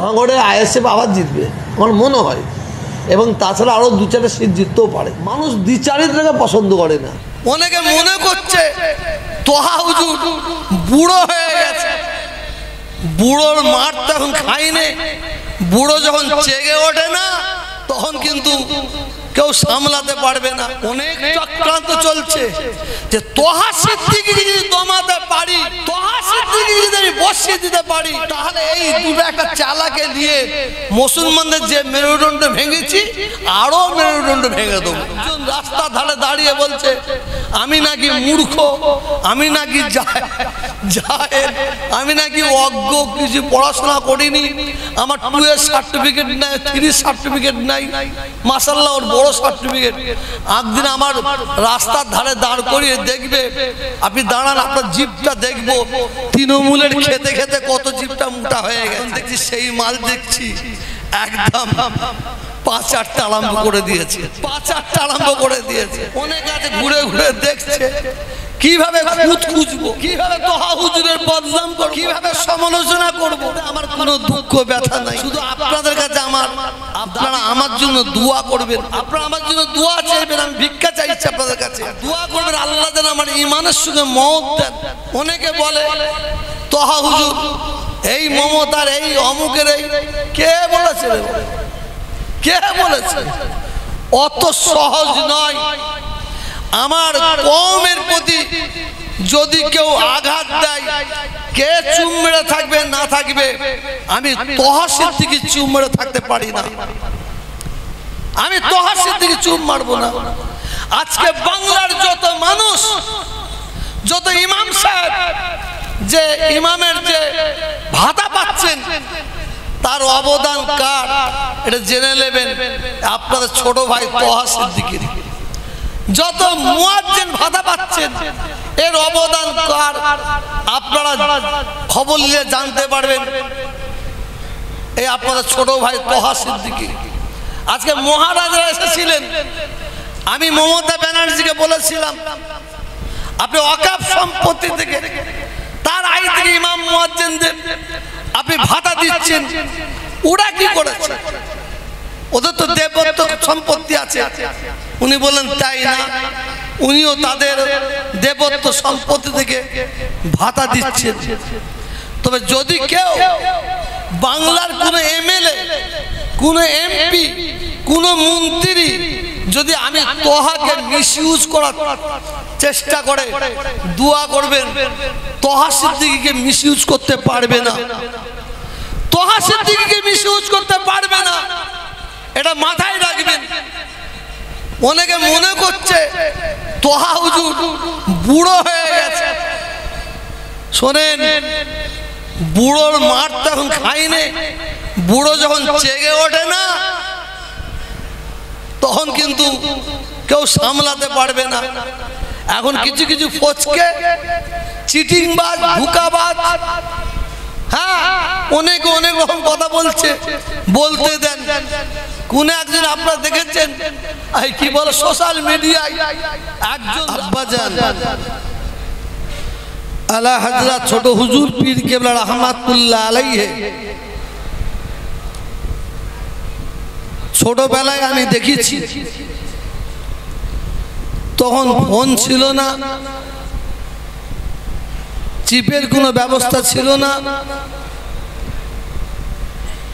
ভাঙড়ে আইএসএফ আবার জিতবে আমার মনে হয়, এবং তাছাড়া আরো 2-4টা সিট জিততেও পারে। মানুষ দ্বিচারিত্রকে পছন্দ করে না। অনেকে মনে করছে তোহা হুজুর বুড়ো হয়ে গেছে, বুড়োর মার তো এখন খাইনি, বুড়ো যখন জেগে ওঠে না তখন কিন্তু কেউ সামলাতে পারবে না। অনেক চক্রান্ত চলছে যে তোহা সিদ্দিকী যদি দমাতে পারি, তোহা সিদ্দিকী যদি আমি বসিয়ে দিতে পারি, তাহলে এই দুটো একটা চালাকে দিয়ে মুসলমানদের যে মেরুদণ্ড ভেঙেছি আরো মেরুদণ্ড ভেঙে দেবো। রাস্তা ধারে দাঁড়িয়ে বলছে আমি নাকি মূর্খ, আমি নাকি জাহেল, আমি নাকি অজ্ঞ, কিছু পড়াশোনা করিনি, আমার 2 এর সার্টিফিকেট নাই, 3 সার্টিফিকেট নাই, মাশাআল্লাহ ওর বড় সার্টিফিকেট। একদিন আমার রাস্তার ধারে দাঁড় করিয়ে দেখবে, আপনি দাঁড়ান আপনার জিভটা দেখবো, তৃণমূলের খেতে খেতে কত জিভটা মোটা হয়ে গেছে। দেখছি সেই মাল দেখছি একদম 5-8টা আরম্ভ করে দিয়েছে, 5-8টা আরম্ভ করে দিয়েছে। অনেক আছে ঘুরে ঘুরে দেখছে কিভাবে খুঁত খুঁজবো, কিভাবে তোহা হুজুরের বদনাম করব, কিভাবে সমালোচনা করব। আমার কোনো দুঃখ ব্যথা নাই, শুধু আপনাদের কাছে আপনারা আমার জন্য দোয়া করবেন, আপনারা আমার জন্য দোয়া চাইবেন। আমি ভিক্ষা চাইছি আপনাদের কাছে, দোয়া করবেন আল্লাহ যেন আমার ঈমানের সঙ্গে মওত দেন। অনেকে বলে তোহা হুজুর এই মমতার এই অমুকের, এই কে বলেছে, কে বলেছে? অত সহজ নয়। আমার কওমের প্রতি যদি কেউ আঘাত দেয়, কে চুম মেরে থাকবে না থাকবে, আমি তোহা সিদ্দিকী চুম মেরে থাকতে পারি না, আমি তোহা সিদ্দিকী চুম মারবো না। আজকে বাংলার যত মানুষ, যত ইমাম সাহেব, যে ইমামের যে ভাতা পাচ্ছেন তার অবদান কার এটা জেনে নেবেন আপনাদের ছোট ভাই তোহা সিদ্দিকীর। যত মুয়াজ্জিন ভাতা পাচ্ছেন এর অবদান কার আপনারা খবর নিয়ে জানতে পারবেন, এই আপনাদের ছোট ভাই তোহা সিদ্দিকী। আজকে মহারাজরা এসেছিলেন, আমি মমতা ব্যানার্জিকে বলেছিলাম আপনি ওয়াকফ সম্পত্তি থেকে, তার আয় থেকে ইমাম মুয়াজ্জিনদের আপনি ভাতা দিচ্ছেন, ওরা কি করেছে? ওদের তো দেবত্ব সম্পত্তি আছে। উনি বলেন তাই না, উনিও তাদের দেবত্ব সম্পত্তি থেকে ভাতা দিচ্ছেন। তবে যদি কেউ বাংলার কোন এমএলএ, কোন এমপি, কোন মন্ত্রী যদি আমি তোহাকে মিসইউজ করার চেষ্টা করে, দোয়া করবেন তোহা সিদ্দিকীকে মিসইউজ করতে পারবে না, তোহা সিদ্দিকীকে মিসইউজ করতে পারবে না, এটা মাথায় রাখবেন। অনেকে মনে করছে তোহা হুজুর বুড়ো হয়ে গেছে, শোনেন বুড়োর মার তো এখন খাইনি, বুড়ো যখন জেগে ওঠে না তখন কিন্তু কেউ সামলাতে পারবে না। এখন কিছু কিছু ফচকে চিটিংবাজ, ধোঁকাবাজ, হ্যাঁ অনেকে অনেক রকম কথা বলছে, বলতে দেন। কোন একজন আপনারা দেখেছেন কি বলে সোশ্যাল মিডিয়ায় একজন আব্বাজান আলা হযরত ছোট হুজুর পীর কেবলা রহমাতুল্লাহ আলাইহি, ছোটবেলায় আমি দেখেছি তখন ফোন ছিল না, চিপের কোনো ব্যবস্থা ছিল না,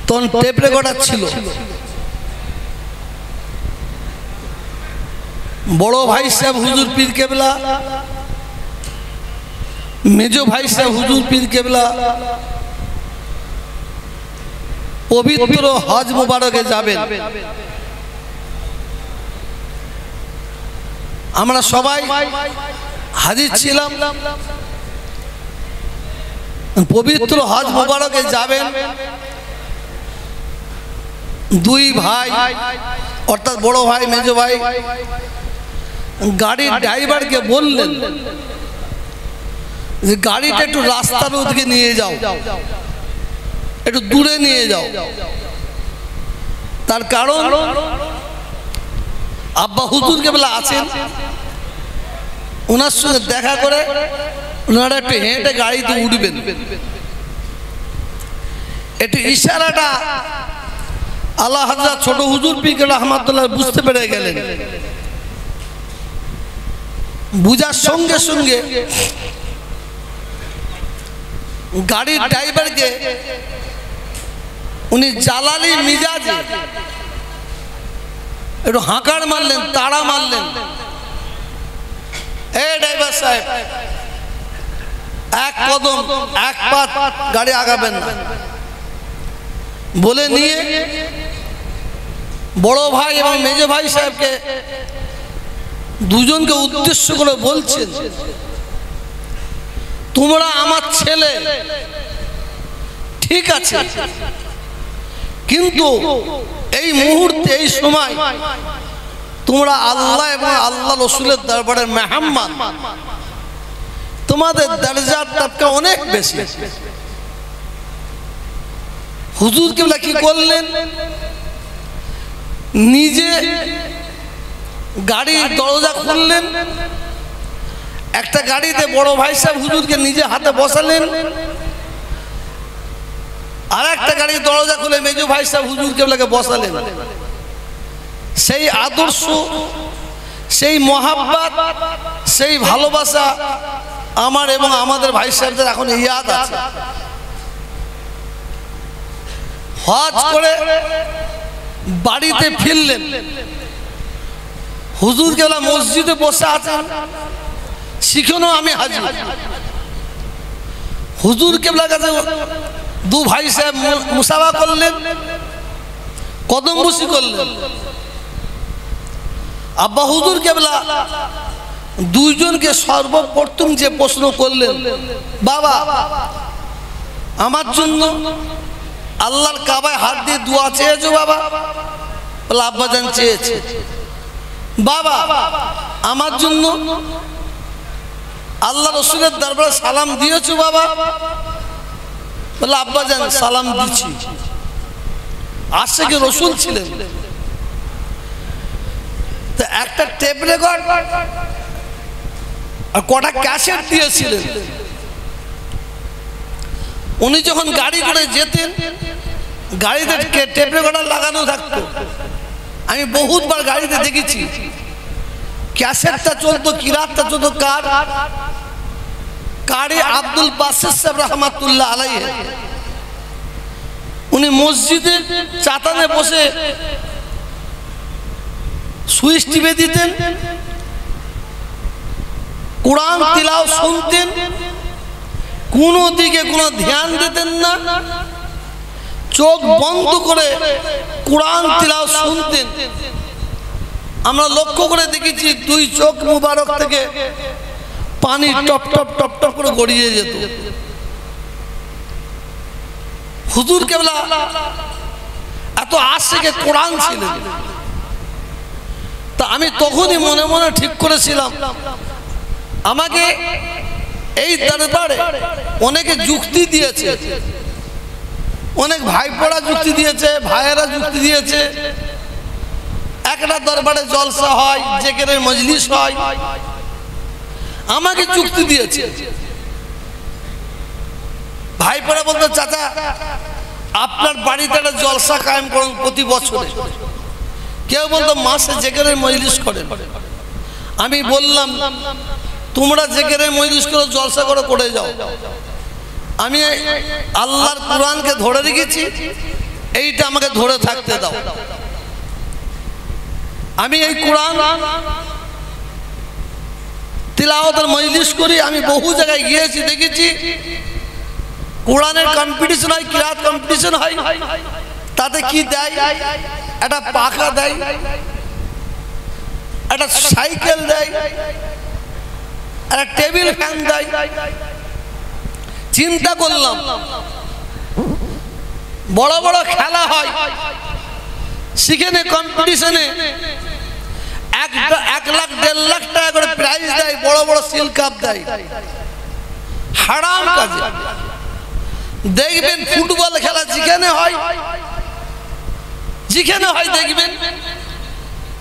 তখন টেপ রেকর্ডার ছিল। বড় ভাই সাহেব হুজুর পীর কেবলা, মেজো ভাই সাহেব হুজুর পীর কেবলা পবিত্র হজ মুবারকে যাবেন। আমরা সবাই হাজির ছিলাম, পবিত্র হজ মুবারকে যাবেন। দুই ভাই অর্থাৎ বড় ভাই মেজো ভাই গাড়ির ড্রাইভারকে বললেন যে গাড়িটা একটু রাস্তার ওদিকে নিয়ে যাও, একটু দূরে নিয়ে যাও। তার কারণ আব্বা হুজুর কেবলা আছেন, ওনার সঙ্গে দেখা করে ওনারা একটু হেঁটে গাড়িতে উঠবেন। একটু ইশারাটা আল্লাহ হযরত ছোট হুজুর পীর রাহমাতুল্লাহ বুঝতে পেরে গেলেন। বুঝার সঙ্গে সঙ্গে গাড়ির ড্রাইভারকে উনি জালালি মিজাজে একটু হাঁকার মারলেন, তাড়া মারলেন, এই ড্রাইভার সাহেব এক কদম এক পা গাড়ি আগাবেন না বলে নিয়ে বড় ভাই এবং মেজ ভাই সাহেবকে দুজনকে উদ্দেশ্য করে বলছেন, তোমরা আমার ছেলে ঠিক আছে, কিন্তু এই মুহূর্তে এই সময় তোমরা আল্লাহ এবং আল্লাহ রসুলের দরবারের মেহমান, তোমাদের দরজার তাবকা অনেক বেশি। হুজুর কেবলা কি করলেন, নিজে গাড়ির দরজা খুললেন, একটা গাড়িতে বড় ভাই সাহেব হুজুরকে নিজে হাতে বসালেন, আর একটা গাড়ির দরজা খুলে মেজো ভাই সাহেব হুজুর কেবলাকে বসালেন। সেই আদর্শ, সেই মহাব্বত, সেই ভালোবাসা আমার এবং আমাদের ভাই সাহেবদের এখন ইয়াদ আছে। হজ করে বাড়িতে ফিরলেন, হুজুর কেবলা মসজিদে বসে আছেন, সেখানেও আমি হাজির। হুজুর কেবলার কাছে দু ভাই সাহেব মুসাফা করলেন, কদম বসি করলেন। আব্বা হুজুর কেবলা দুইজনকে সর্বপ্রথম যে প্রশ্ন করলেন, বাবা আমার জন্য আল্লাহর কাবায় হাত দিয়ে দোয়া চেয়েছো বাবা? বলে আব্বা জান চেয়েছে। বাবা আমার জন্য আল্লাহ রসুলের দরবারে সালাম দিয়েছো বাবা? বলে আব্বা জান সালাম দিচ্ছি। আশিকে রসুল ছিলেন, তো একটা টেপ রেকর্ড আর কটা ক্যাসেট দিয়েছিলেন। উনি যখন গাড়ি করে যেতেন, গাড়িতে টেপ রেকর্ডার লাগানো থাকতো। আমি বহুতবার গাড়িতে দেখেছি, ক্যাসেটটা চলতো, কিরাতটা চলতো কার? কারি আব্দুল বাসির সাহেব রহমাতুল্লাহ আলাইহি। উনি মসজিদের চাতানে বসে সুইচ টিপে দিতেন, কোরআন তিলাওয়াত শুনতেন, কোনো দিকে কোনো ধ্যান দিতেন না, চোখ বন্ধ করে কোরআন তিলাওয়াত শুনতেন। আমরা লক্ষ্য করে দেখেছি দুই চোখ মুবারক থেকে পানি টপ টপ টপ টপ করে গড়িয়ে যেত। হুজুর কেবলা এত আশিকে কোরআন ছিলেন। তা আমি তখনই মনে মনে ঠিক করেছিলাম, আমাকে এই দরবারে অনেকে যুক্তি দিয়েছে, অনেক ভাইপোরা যুক্তি দিয়েছে, ভাইয়েরা যুক্তি দিয়েছে। একটা দরবারে জলসা হয়, জিকিরের মজলিস হয়, আমাকে যুক্তি দিয়েছে। ভাইপোরা বলতো, চাচা আপনার বাড়িতে একটা জলসা কায়েম করুন প্রতি বছরে। কেউ বলতো মাসে জিকিরের মজলিস করেন। আমি বললাম, তোমরা জিকিরের মজলিস করো, জলসা করো, করে যাও। আমি আল্লাহর কোরআনকে ধরে রেখেছি, এইটা আমাকে ধরে থাকতে দাও। আমি এই কোরআন তিলাওয়াতের মজলিস করি। আমি বহু জায়গায় গিয়েছি, দেখেছি কোরআনের কম্পিটিশন হয়, কিরাত কম্পিটিশন হয়। তাতে কি দেয়? একটা পাখা দেয়, একটা সাইকেল দেয়, একটা টেবিল ফ্যান দেয়। চিন্তা করলাম, বড় বড় খেলা হয়, সেখানে কম্পিটিশনে 1 লাখ 1.5 লাখ টাকা করে প্রাইজ দেয়, বড় বড় সিল কাপ দেয়। হারাম কাজে। দেখবেন ফুটবল খেলা যেখানে হয় দেখবেন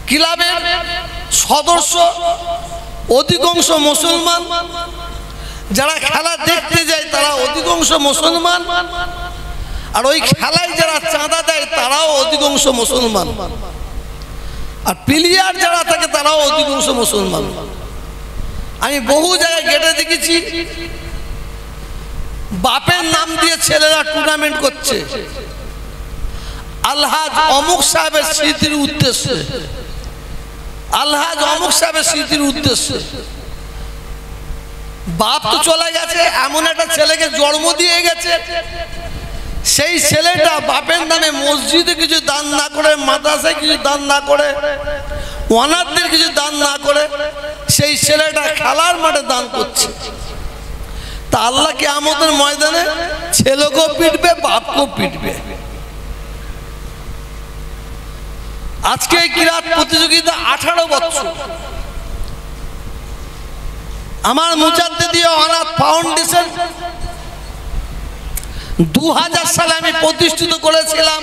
ক্লাবের সদস্য অধিকাংশ মুসলমান, যারা খেলা দেখতে যায় তারা অধিকাংশ মুসলমান, আর ওই খেলায় যারা চাঁদা দেয় তারাও অধিকাংশ মুসলমান, আর প্লেয়ার যারা থাকে তারাও অধিকাংশ মুসলমান। আমি বহু জায়গায় গেটে দেখেছি বাপের নাম দিয়ে ছেলেরা টুর্নামেন্ট করছে আলহাজ অমুক সাহেবের স্মৃতির উদ্দেশ্যে, আলহাজ অমুক সাহেবের স্মৃতির উদ্দেশ্যে। বাপ তো চলে গেছে, এমন একটা ছেলেকে জন্ম দিয়ে গেছে, সেই ছেলেটা বাপের নামে মসজিদে কিছু দান না করে, মাদ্রাসায় কিছু দান না করে, অনাথদের কিছু দান না করে, সেই ছেলেটা খেলার মাঠে দান করছে। তা আল্লাহ কিয়ামতের ময়দানে ছেলেকেও পিটবে, বাপকেও পিটবে। আজকে এই কিরাত প্রতিযোগিতা 18 বছর। আমার মুজাদ্দিদিয়া অনাথ ফাউন্ডেশন 2000 সালে আমি প্রতিষ্ঠিত করেছিলাম।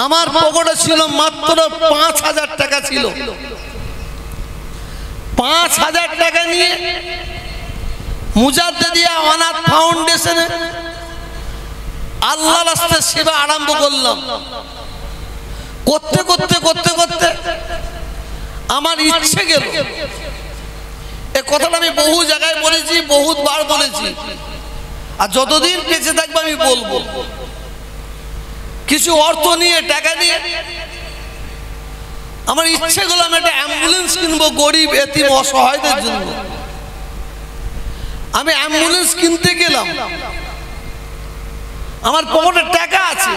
আমার পকেটে ছিল মাত্র 5000 টাকা ছিল। 5000 টাকা নিয়ে মুজাদ্দিদিয়া অনাথ ফাউন্ডেশনে আল্লাহর রাস্তায় সেবা আরম্ভ করলাম। করতে করতে করতে করতে আমার ইচ্ছে গেল, এ কথাটা আমি বহু জায়গায় বলেছি, বহুবার বলেছি, আর যতদিন বেঁচে থাকবে আমি বলবো। কিছু অর্থ নিয়ে, টাকা নিয়ে আমার ইচ্ছে গেল আমি একটা অ্যাম্বুলেন্স কিনবো গরিব এতিম অসহায়দের জন্য। আমি অ্যাম্বুলেন্স কিনতে গেলাম, আমার পকেটে টাকা আছে,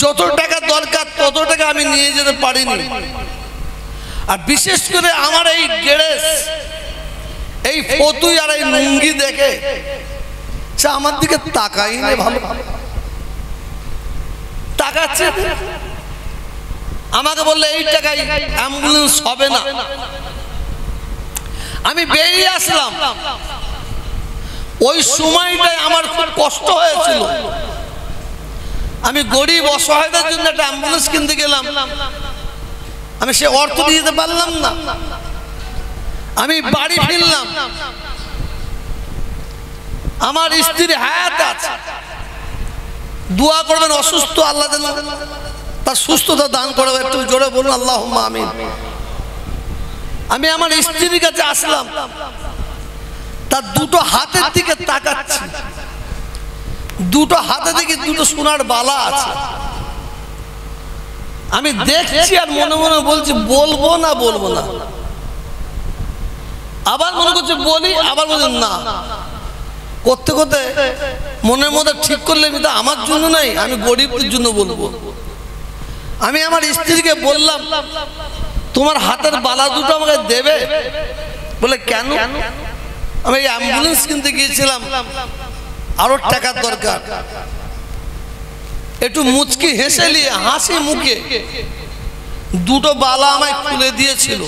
যত টাকা দরকার তত টাকা আমি নিয়ে যেতে পারিনি। আর বিশেষ করে আমার এই ড্রেস, এই ফতুই আর এই লুঙ্গি দেখে সে আমার দিকে তাকাই না, ভালো তাকাচ্ছে। আমাকে বললে এই টাকায় অ্যাম্বুলেন্স হবে না। আমি বেরিয়ে আসলাম। ওই সময়টায় আমার খুব কষ্ট হয়েছিল। আমি গরিব অসহায়দের জন্য একটা অ্যাম্বুলেন্স কিনতে গেলাম, আমি সে অর্থ দিয়ে দিতে পারলাম না। আমি বাড়ি ফিরলাম, আমার স্ত্রী হায়াত আছে, দোয়া করবেন, অসুস্থ, আল্লাহ যেন তার সুস্থতা দান করবে। একটু জোরে বলুন আল্লাহুম্মা আমিন। আমি আমার স্ত্রীর কাছে আসলাম, তার দুটো হাতের দিকে তাকাচ্ছি, দুটো হাতে দেখি দুটো সোনার বালা আছে। আমি দেখছি আর মনে মনে বলছি বলবো না বলবো না, আবার মনে করছে বলি, আবার বলছি না। করতে করতে মনের মধ্যে ঠিক করলে এটা আমার জন্য নাই, আমি গরিবদের জন্য বলবো। আমি আমার স্ত্রীকে বললাম, তোমার হাতের বালা দুটো আমাকে দেবে? বলে কেন? আমি অ্যাম্বুলেন্স কিনতে গিয়েছিলাম, আরো টাকার দরকার। একটু মুচকি হেসে নিয়ে হাসি মুখে দুটো বালা আমায় খুলে দিয়েছিল।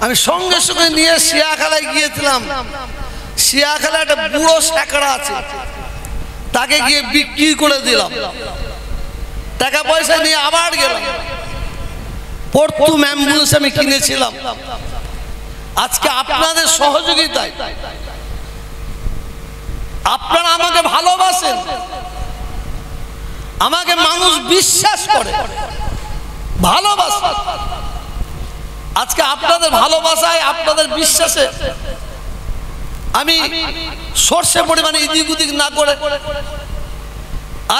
আমি সঙ্গে সঙ্গে নিয়ে শিয়াখালায় গিয়েছিলাম। শিয়াখালায় একটা বুড়ো স্যাকড়া আছে, তাকে গিয়ে বিক্রি করে দিলাম। টাকা পয়সা নিয়ে আবার গেলাম। প্রথম অ্যাম্বুলেন্স আমি কিনেছিলাম। আজকে আপনাদের সহযোগিতায়, আপনারা আমাকে ভালোবাসেন, আমাকে মানুষ বিশ্বাস করে, ভালোবাসে। আজকে আপনাদের ভালোবাসায়, আপনাদের বিশ্বাসে আমি সর্ষে পরিমাণে এদিক ওদিক না করে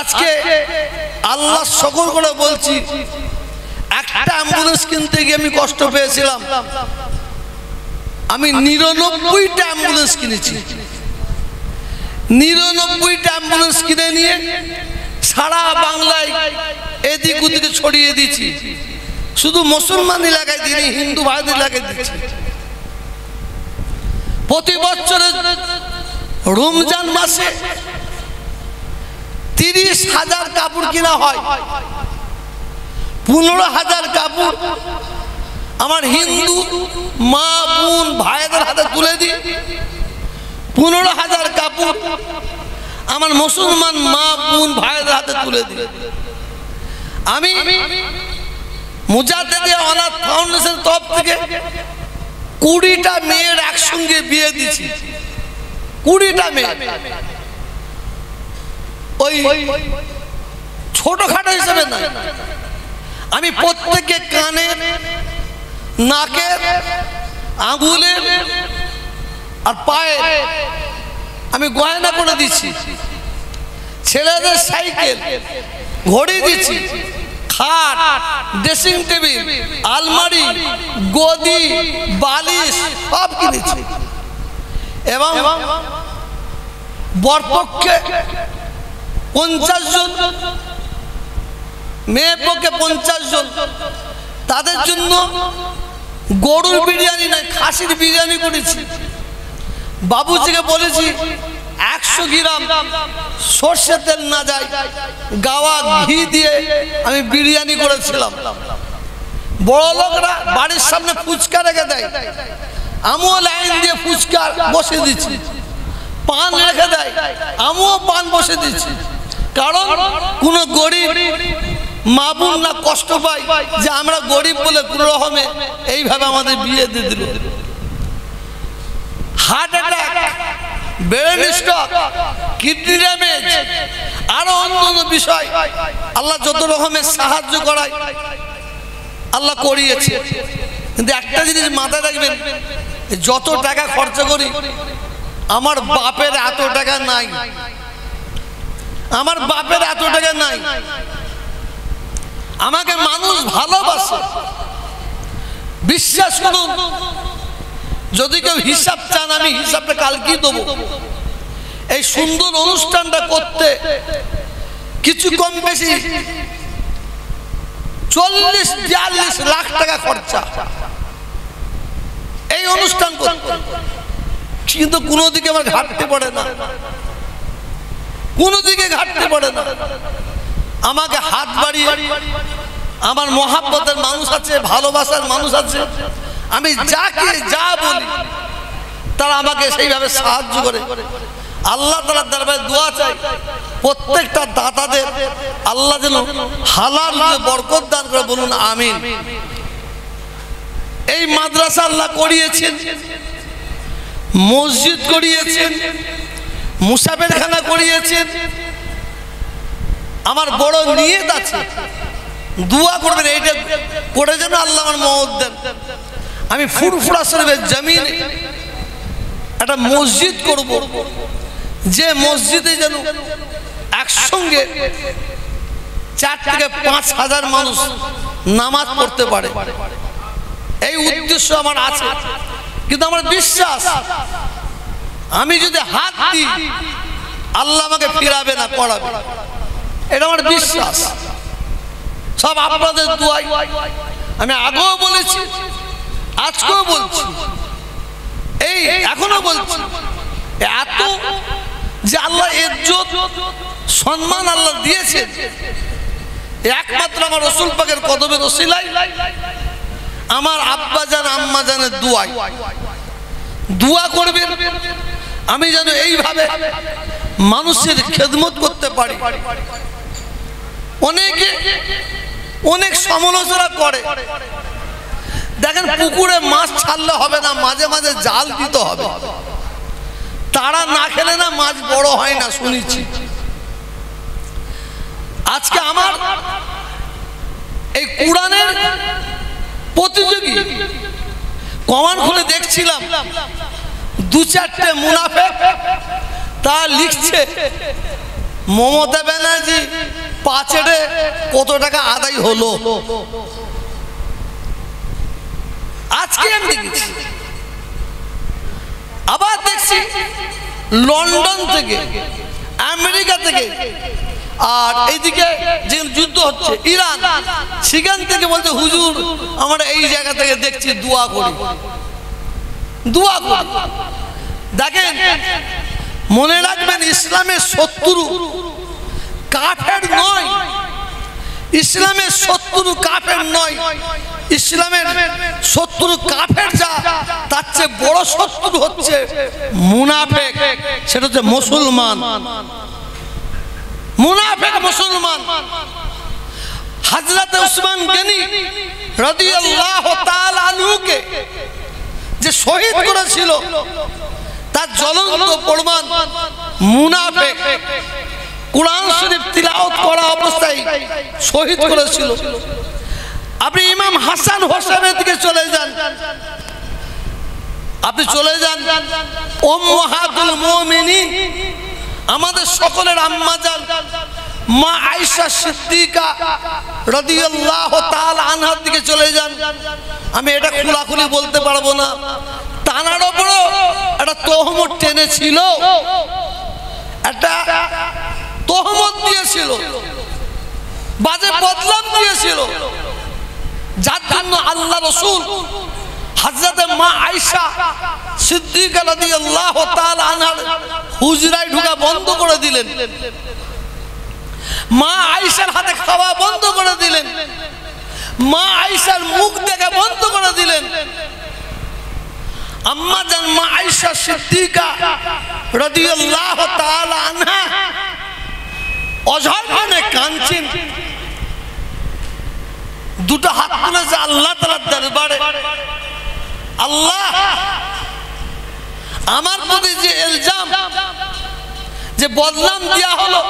আজকে আল্লাহ শকর করে বলছি, একটা অ্যাম্বুলেন্স কিনতে গিয়ে আমি কষ্ট পেয়েছিলাম, আমি 99টা অ্যাম্বুলেন্স কিনেছি। 99টা অ্যাম্বুলেন্স কিনে নিয়ে সারা বাংলায় এদিক ওদিকে ছড়িয়ে দিচ্ছি। শুধু মুসলমান এলাকায় দিই, হিন্দু ভাইদের এলাকায় দিচ্ছি। প্রতি বছরে রমজান মাসে 30,000 কাপড় কিনা হয়। 15,000 কাপড় আমার হিন্দু মা বোন ভাইদের হাতে তুলে দিই। 15,000 কাপড় আমার মুসলমান মা বোন ভাইদের হাতে তুলে দিই। আমি মুজাদ্দিদিয়া অনাথ ফাউন্ডেশন তরফ থেকে 20টা মেয়ের একসঙ্গে বিয়ে দিচ্ছি। 20টা মেয়ে, ওই ছোটখাটো হিসেবে না, আমি প্রত্যেকে কানে, নাকে, আঙুলে আর পায়ে আমি গয়না করে দিচ্ছি। ছেলেদের সাইকেল, ঘড়ি দিচ্ছি, খাট, ড্রেসিং টেবিল, আলমারি, গদি, বালিশ সব কিনেছি। এবং বরপক্ষে 50 জন, মেয়ে পক্ষে 50 জন, তাদের জন্য গরুর বিরিয়ানি নয়, খাসির বিরিয়ানি করেছি। বাবুজিকে বলেছি 100 গ্রাম সর্ষের তেল না যায়, গাওয়া ঘি দিয়ে আমি বিরিয়ানি করেছিলাম। বড় লোকরা বাড়ির সামনে ফুচকা রেখে দেয়, আমিও লাইন দিয়ে ফুচকা বসে দিচ্ছি। পান রেখে দেয়, আমিও পান বসে দিচ্ছি। কারণ কোনো গরিব মা বোন না কষ্ট পায় যে আমরা গরিব বলে কোনো রকমে এইভাবে আমাদের বিয়ে দিয়ে দিল। Heart attack, brain stroke, kidney damage, আরো অন্য বিষয় আল্লাহ যত রকমের সাহায্য করায় আল্লাহ করিয়েছে। কিন্তু একটা জিনিস মাথায় রাখবেন, যত টাকা খরচা করি আমার বাপের এত টাকা নাই, আমার বাপের এত টাকা নাই। আমাকে মানুষ ভালোবাসে, বিশ্বাস করুন। যদি কেউ হিসাব চান আমি হিসাবটা কালকেই দেবো। এই সুন্দর অনুষ্ঠানটা করতে কিছু কম বেশি 40-42 লাখ টাকা খরচা এই অনুষ্ঠান করতে। কিন্তু কোনো দিকে আমার ঘাটতি পড়ে না, কোনো দিকে ঘাটতি পড়ে না। আমাকে হাত বাড়িয়ে আমার মহাব্বতের মানুষ আছে, ভালোবাসার মানুষ আছে, আমি যাকে যা বলি তারা আমাকে সেইভাবে সাহায্য করে। আল্লাহ তাআলার দরবারে দোয়া চাই প্রত্যেকটা দাতাদের আল্লাহ যেন হালাল বরকত দান করে, বলুন আমিন। এই মাদ্রাসা আল্লাহ করিয়েছেন, মসজিদ করিয়েছেন, মুসাফিরখানা করিয়েছেন। আমার বড় নিয়ত আছে, দোয়া করবেন এইটা করে যেন আল্লাহ আমার মওত দেন। আমি ফুরফুরা শরীফের জমিনে একটা মসজিদ করব, যে মসজিদে যেন একসঙ্গে 4 থেকে 5 হাজার মানুষ নামাজ পড়তে পারে। এই উদ্দেশ্য আমার আছে। কিন্তু আমার বিশ্বাস, আমি যদি হাত দিই আল্লাহ আমাকে ফিরাবে না, পড়াবে, এটা আমার বিশ্বাস। সব আপনাদের দোয়াই। আমি আগেও বলেছি, আজকেও বলছি, এই এখনো বলছি, এত যে আল্লাহ ইজ্জত সম্মান আল্লাহ দিয়েছেন একমাত্র আমার রাসূল পাকের কদমের ওসিলায়, আমার আব্বা জান আম্মা জানের দোয়াই। দোয়া করবেন আমি যেন এইভাবে মানুষের খেদমত করতে পারি। অনেকে অনেক সমালোচনা করে, দেখেন পুকুরে মাছ ছাড়লে হবে না, মাঝে মাঝে জাল দিতে হবে, তারা না খেলে না মাছ বড় হয় না, শুনেছি। আজকে আমার এই কুরআনের প্রতিযোগী কমান খুলে দেখছিলাম, 2-4টে মুনাফিক তা লিখছে মমতা ব্যানার্জি পাচেড়ে কত টাকা আদায় হলো। আজকে আমি দেখছি, আবার দেখছি লন্ডন থেকে, আমেরিকা থেকে, আর এইদিকে যে যুদ্ধ হচ্ছে ইরান, সেখান থেকে বলছে হুজুর আমরা এই জায়গা থেকে দেখছি, দোয়া করি, দোয়া করি। দেখেন মনে রাখবেন, ইসলামের শত্রু কাফের নয়, ইসলামের শত্রু কাফের নয়, ইসলামের শত্রু কাফের যা, তার চেয়ে বড় শত্রু হচ্ছে মুনাফিক, সেটা হচ্ছে মুসলমান। মুনাফিক মুসলমান। হযরত উসমান গনি রাদিয়াল্লাহু তাআলা আনহুকে যে শহীদ করেছিল, তার জ্বলন্ত প্রমাণ মুনাফিক কুরআন শরীফ তিলাওয়াত করা অবস্থায় শহীদ করেছিল। আপনি ইমাম হাসান হোসেনের দিকে চলে যান, আপনি চলে যান উম্মাহাতুল মুমিনিন, আমাদের সকলের আম্মা জান মা আয়েশা সিদ্দিকা রাদিয়াল্লাহু তাআলা আনহার দিকে চলে যান। আমি এটা খোলাখুলি বলতে পারবো না, তানার উপরও একটা তহমত টেনেছিল, একটা তহমত দিয়েছিল, বাজে বদনাম দিয়েছিল, যার জন্য আল্লাহ রাসূল হযরত মা আয়েশা সিদ্দিকা রাদিয়াল্লাহু তাআলা আনহার হুজরায় ঢোকা বন্ধ করে দিলেন, মা আয়েশার হাতে খাওয়া বন্ধ করে দিলেন, মা আয়েশার মুখ দেখা বন্ধ করে দিলেন। আম্মা জান মা আয়েশা সিদ্দিকা রাদিয়াল্লাহু তাআলা আনহা অঝরখানে কাঁদছেন, দুটো হাত তুলেছে আল্লাহ তাআলার দরবারে, আল্লাহ আমার প্রতি যে ইলজাম, যে বদনাম দেয়া হলো,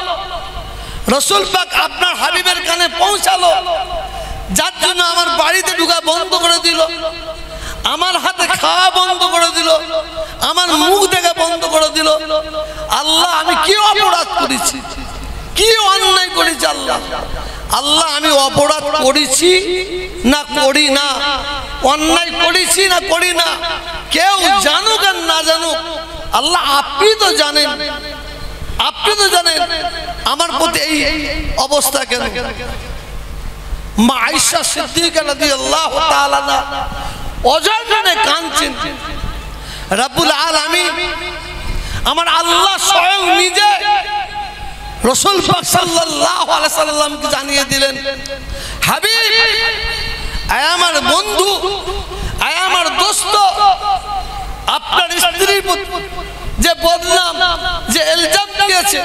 রাসূল পাক আপনার হাবিবের কানে পৌঁছালো, যার জন্য আমার বাড়িতে ঢোকা বন্ধ করে দিল, আমার হাতে খাওয়া বন্ধ করে দিল, আমার মুখ দেখা বন্ধ করে দিল। আল্লাহ আমি কি অপরাধ করেছি, কি অন্যায় করেছি? আল্লাহ আল্লাহ আমি অপরাধ করেছি না করি না, অন্যায় করেছি না করি না, কেউ জানুক আর না জানুক, আল্লাহ আপনি তো জানেন, আপনি তো জানেন আমার প্রতি এই অবস্থা কেন। মা আয়েশা সিদ্দিকা রাদিয়াল্লাহু তাআলা অঝরখানে কাঁদছেন। রব্বুল আলামিন আমার আল্লাহ স্বয়ং নিজে রাসূল পাক সাল্লাল্লাহু আলাইহি সাল্লামকে জানিয়ে দিলেন, হাবিব আয় আমার বন্ধু, আয় আমার দোস্ত, আপনার স্ত্রীর যে বদনাম, যে ইলজাম দিয়েছে,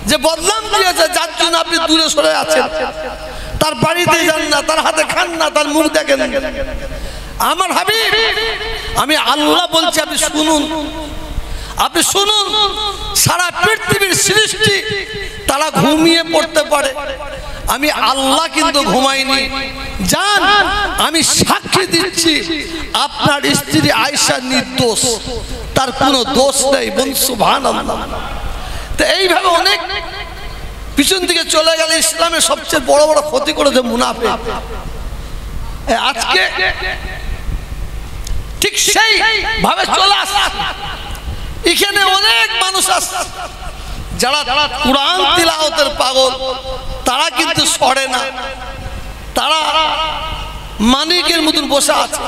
যে বদনাম দিয়েছে, যার জন্য আপনি দূরে সরে আছেন, তার বাড়িতে যান না, তার হাতে খান না, তার মুখ দেখেন। আমার হাবিব আমি আল্লাহ বলছি, আপনি শুনুন, আপনি শুনুন, সারা পৃথিবীর সৃষ্টি তারা ঘুমিয়ে পড়তে পারে, আমি আল্লাহ কিন্তু ঘুমাইনি। জান আমি সাক্ষী দিচ্ছি আপনার স্ত্রী আয়েশা নির্দোষ, তার কোনো দোষ নেই। বল সুবহানাল্লাহ। তো এইভাবে অনেক পিছন দিকে চলে গেলে ইসলামের সবচেয়ে বড় বড় ক্ষতি করেছে মুনাফিক। আজকে ঠিক সেই ভাবে চলে আসছে, এখানে অনেক মানুষ আসছে যারা কুরআন তিলাওয়াতের পাগল, তারা কিন্তু সরে না, তারা মানিকের মতন বসে আছে।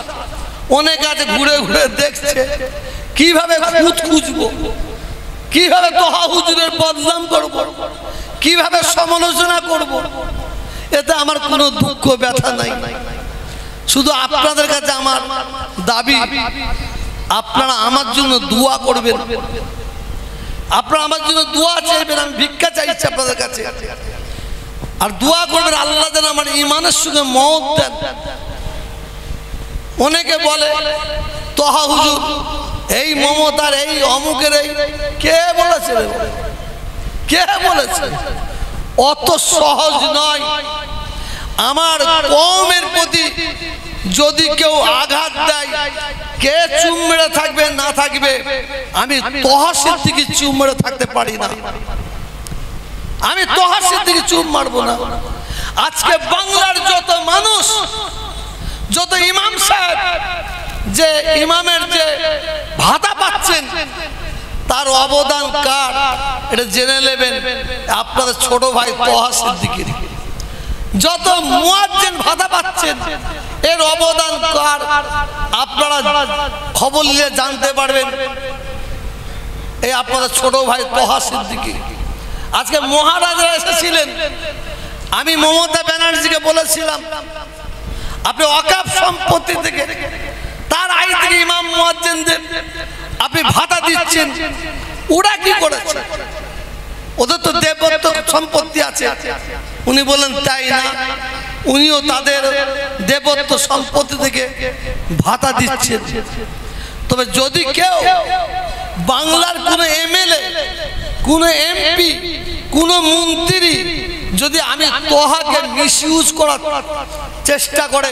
অনেক আছে ঘুরে ঘুরে দেখছে কিভাবে খুঁত খুঁজবো, কিভাবে তোহা হুজুরের বদনাম করব, কিভাবে সমালোচনা করব। এতে আমার কোনো দুঃখ ব্যথা নাই, শুধু আপনাদের কাছে আমার দাবি, আপনারা আমার জন্য দোয়া করবেন, আপনারা আমার জন্য দোয়া চাইবেন। আমি ভিক্ষা চাইছি আপনাদের কাছে, আর দোয়া করবেন আল্লাহ যেন আমার ঈমানের সঙ্গে মওত দেন। অনেকে বলে তোহা হুজুর এই মমতার এই অমুকের, এই কে বলেছে, কে বলেছে? অত সহজ নয়। আমার কওমের প্রতি যদি কেউ আঘাত দেয়, কে চুম মেরে থাকবে না থাকবে, আমি তোহা সিদ্দিকী চুম মেরে থাকতে পারি না, আমি তোহা সিদ্দিকী চুম মারবো না। আজকে বাংলার যত মানুষ, যত ইমাম সাহেব, যে ইমামের যে ভাতা পাচ্ছেন, তার অবদান কার এটা জেনে নেবেন আপনাদের ছোট ভাই তোহা সিদ্দিকী। যত মুয়াজ্জিন ভাতা পাচ্ছেন, এর অবদান কার আপনারা খবর নিয়ে জানতে পারবেন, এই আপনাদের ছোট ভাই তোহা সিদ্দিকী। আজকে মহারাজরা এসেছিলেন, আমি মমতা ব্যানার্জিকে বলেছিলাম আপনি ওয়াকফ সম্পত্তি থেকে, তার আয় থেকে ইমাম মুয়াজ্জিনদের আপনি ভাতা দিচ্ছেন, ওরা কি করেছে? ওদের তো দেবত্ব সম্পত্তি আছে। উনি বলেন তাই না, উনিও তাদের দেবত্ব সম্পত্তি থেকে ভাতা দিচ্ছেন। তবে যদি কেউ বাংলার কোনো এমএলএ, কোনো এমপি, কোনো মন্ত্রী যদি আমি তোহাকে মিসইউজ করার চেষ্টা করে,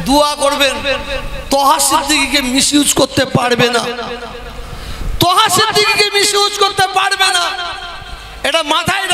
দোয়া করবেন তোহা সিদ্দিকীকে মিসইউজ করতে পারবে না, তোহা সিদ্দিকীকে মিসইউজ করতে পারবে না। এটা মাথায়